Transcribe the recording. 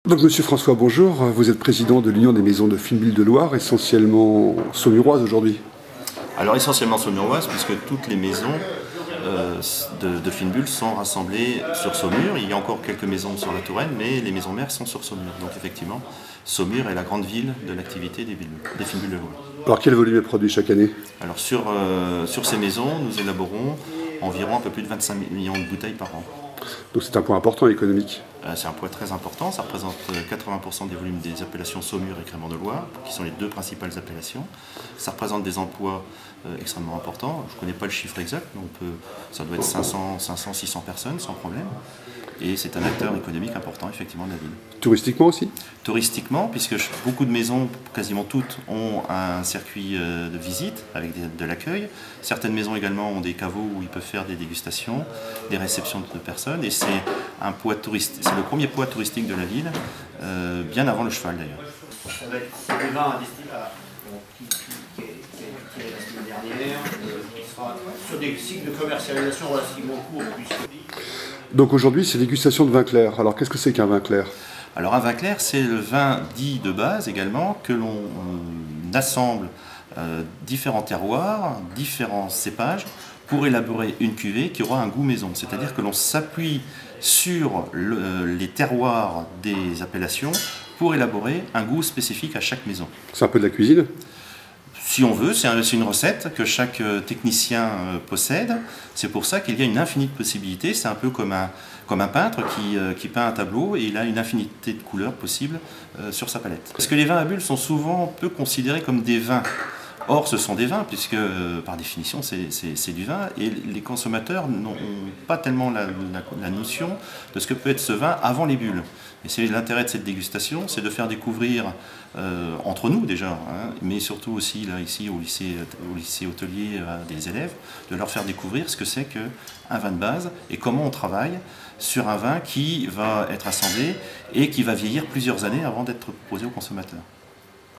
Donc Monsieur François, bonjour. Vous êtes président de l'Union des maisons de Fineville de Loire, essentiellement saumuroises aujourd'hui. Alors essentiellement saumuroise, puisque toutes les maisons de Fineville sont rassemblées sur Saumur. Il y a encore quelques maisons sur la Touraine, mais les maisons mères sont sur Saumur. Donc effectivement, Saumur est la grande ville de l'activité des Fineville de Loire. Alors quel volume est produit chaque année? Alors sur ces maisons, nous élaborons environ un peu plus de 25 millions de bouteilles par an. Donc c'est un point important économique. C'est un poids très important, ça représente 80% des volumes des appellations Saumur et Crémant de Loire, qui sont les deux principales appellations. Ça représente des emplois extrêmement importants. Je ne connais pas le chiffre exact, mais ça doit être 500, 600 personnes sans problème. Et c'est un acteur économique important effectivement de la ville. Touristiquement aussi? Touristiquement, puisque beaucoup de maisons, quasiment toutes, ont un circuit de visite avec de l'accueil. Certaines maisons également ont des caveaux où ils peuvent faire des dégustations, des réceptions de personnes. Et c'est un poids touristique, c'est le premier poids touristique de la ville, bien avant le cheval d'ailleurs. C'est le vin qui est la semaine dernière, qui sera sur des cycles de commercialisation relativement courts. Donc aujourd'hui c'est dégustation de vin clair. Alors qu'est-ce que c'est qu'un vin clair? Alors un vin clair, c'est le vin dit de base également, que l'on assemble différents terroirs, différents cépages, pour élaborer une cuvée qui aura un goût maison. C'est-à-dire que l'on s'appuie sur les terroirs des appellations pour élaborer un goût spécifique à chaque maison. C'est un peu de la cuisine? Si on veut, c'est une recette que chaque technicien possède. C'est pour ça qu'il y a une infinité de possibilités. C'est un peu comme un peintre qui peint un tableau et il a une infinité de couleurs possibles sur sa palette. Parce que les vins à bulles sont souvent peu considérés comme des vins. Or, ce sont des vins, puisque par définition, c'est du vin, et les consommateurs n'ont pas tellement la notion de ce que peut être ce vin avant les bulles. Et c'est l'intérêt de cette dégustation, c'est de faire découvrir, entre nous déjà, hein, mais surtout aussi là, ici au lycée hôtelier des élèves, de leur faire découvrir ce que c'est qu'un vin de base et comment on travaille sur un vin qui va être assemblé et qui va vieillir plusieurs années avant d'être proposé aux consommateurs.